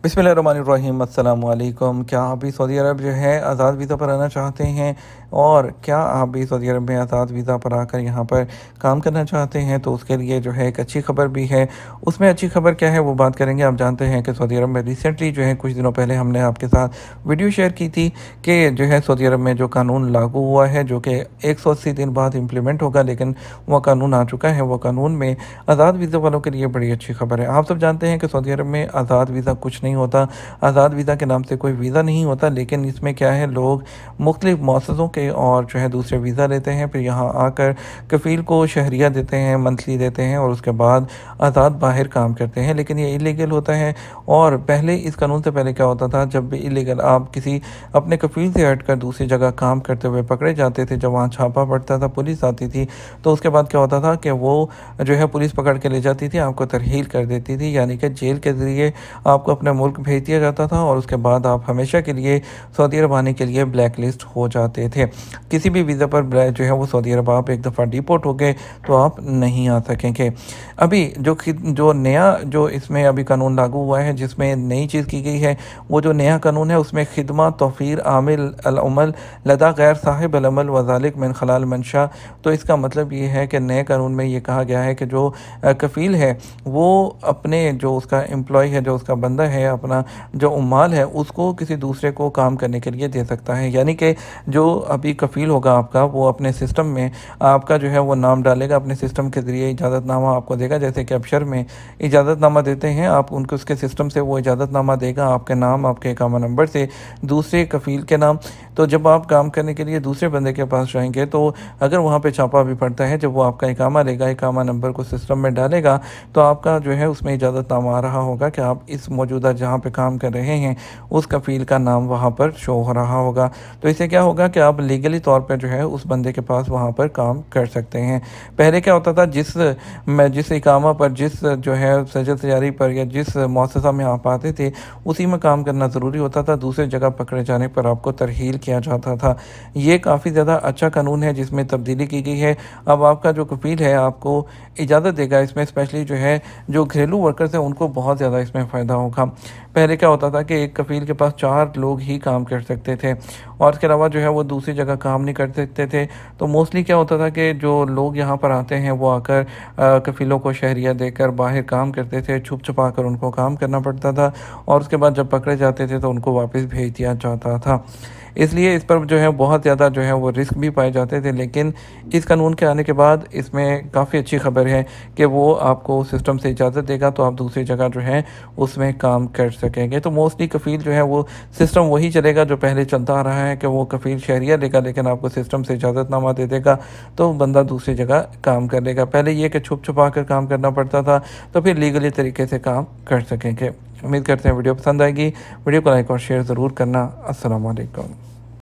बिस्मिल्लाहिर्रहमानिर्रहीम अस्सलाम वालेकुम। क्या आप भी सऊदी अरब जो है आज़ाद वीज़ा पर आना चाहते हैं और क्या आप भी सऊदी अरब में आज़ाद वीज़ा पर आकर यहाँ पर काम करना चाहते हैं, तो उसके लिए जो है एक अच्छी खबर भी है। उसमें अच्छी खबर क्या है वो बात करेंगे। आप जानते हैं कि सऊदी अरब में रिसेंटली जो है कुछ दिनों पहले हमने आपके साथ वीडियो शेयर की थी कि जो है सऊदी अरब में जो कानून लागू हुआ है, जो कि 180 दिन बाद इम्प्लीमेंट होगा, लेकिन वह कानून आ चुका है। वो कानून में आज़ाद वीज़ा वालों के लिए बड़ी अच्छी खबर है। आप सब जानते हैं कि सऊदी अरब में आज़ाद वीज़ा कुछ नहीं होता। आज़ाद वीज़ा के नाम से कोई वीज़ा नहीं होता, लेकिन इसमें क्या है, लोग मुख्तलिफ मौससों के और जो है दूसरे वीज़ा लेते हैं, फिर यहाँ आकर कफ़ील को शहरिया देते हैं, मंथली देते हैं और उसके बाद आज़ाद बाहर काम करते हैं। लेकिन ये इलीगल होता है। और पहले इस कानून से पहले क्या होता था, जब भी इलीगल आप किसी अपने कफ़ील से हटकर दूसरी जगह काम करते हुए पकड़े जाते थे, जब वहाँ छापा पड़ता था, पुलिस आती थी, तो उसके बाद क्या होता था कि वो जो है पुलिस पकड़ के ले जाती थी, आपको तरहील कर देती थी, यानी कि जेल के ज़रिए आपको अपने मुल्क भेज दिया जाता था और उसके बाद आप हमेशा के लिए सऊदी अरब आने के लिए ब्लैक लिस्ट हो जाते थे। किसी भी वीज़ा पर जो है वो सऊदी अरब आप एक दफ़ा डिपोर्ट हो गए तो आप नहीं आ सकेंगे। अभी जो नया जो इसमें अभी कानून लागू हुआ है, जिसमें नई चीज़ की गई है, वो जो नया कानून है उसमें खिदमत तौफ़ीर आमिल अल-अमल लदा गैर साहिब अल-अमल वज़ालिक मिन खलाल मंशा। तो इसका मतलब ये है कि नए कानून में ये कहा गया है कि जो कफ़ील है वो अपने जो उसका एम्प्लॉय है, जो उसका बंदा है, अपना जो उम्माल है, उसको किसी दूसरे को काम करने के लिए दे सकता है। यानी कि जो अभी कफ़ील होगा आपका, वो अपने सिस्टम में आपका जो है वो नाम डालेगा, अपने सिस्टम के ज़रिए इजाज़तनामा आपको देगा। जैसे कि अबशर में इजाज़तनामा देते हैं आप उनको, उसके सिस्टम से वो इजाज़तनामा देगा आपके नाम, आपके इकामा नंबर से दूसरे कफ़ील के नाम। तो जब आप काम करने के लिए दूसरे बंदे के पास जाएंगे, तो अगर वहाँ पे छापा भी पड़ता है, जब वो आपका इकामा लेगा, इकामा नंबर को सिस्टम में डालेगा, तो आपका जो है उसमें इजाज़तनामा आ रहा होगा कि आप इस मौजूदा जहाँ पे काम कर रहे हैं उस कफ़ील का नाम वहाँ पर शो हो रहा होगा। तो इससे क्या होगा कि आप लीगली तौर पर जो है उस बंदे के पास वहाँ पर काम कर सकते हैं। पहले क्या होता था, जिस इकामा पर, जिस जो है सजल तैयारी पर या जिस मौससा में आप आते थे उसी में काम करना ज़रूरी होता था। दूसरी जगह पकड़े जाने पर आपको तरहील किया जाता था। ये काफ़ी ज़्यादा अच्छा कानून है जिसमें तब्दीली की गई है। अब आपका जो कफ़ील है आपको इजाज़त देगा इसमें, स्पेशली जो है जो घरेलू वर्कर्स हैं उनको बहुत ज़्यादा इसमें फ़ायदा होगा। पहले क्या होता था कि एक कफ़ील के पास 4 लोग ही काम कर सकते थे और इसके अलावा जो है वो दूसरी जगह काम नहीं कर सकते थे। तो मोस्टली क्या होता था कि जो लोग यहाँ पर आते हैं वो आकर कफ़ीलों को शहरिया देकर बाहर काम करते थे, छुप छुपा कर उनको काम करना पड़ता था और उसके बाद जब पकड़े जाते थे तो उनको वापस भेज दिया जाता था। इसलिए इस पर जो है बहुत ज़्यादा जो है वो रिस्क भी पाए जाते थे। लेकिन इस कानून के आने के बाद इसमें काफ़ी अच्छी खबर है कि वो आपको सिस्टम से इजाज़त देगा, तो आप दूसरी जगह जो है उसमें काम कर सकेंगे। तो मोस्टली कफ़ील जो है वो सिस्टम वही चलेगा जो पहले चलता आ रहा है कि वो कफ़ील शहरिया लेगा, लेकिन आपको सिस्टम से इजाज़तनामा दे देगा तो बंदा दूसरी जगह काम कर लेगा। पहले ये कि छुप छुपा कर काम करना पड़ता था, तो फिर लीगली तरीके से काम कर सकेंगे। उम्मीद करते हैं वीडियो पसंद आएगी। वीडियो को लाइक और शेयर ज़रूर करना। अस्सलाम वालेकुम।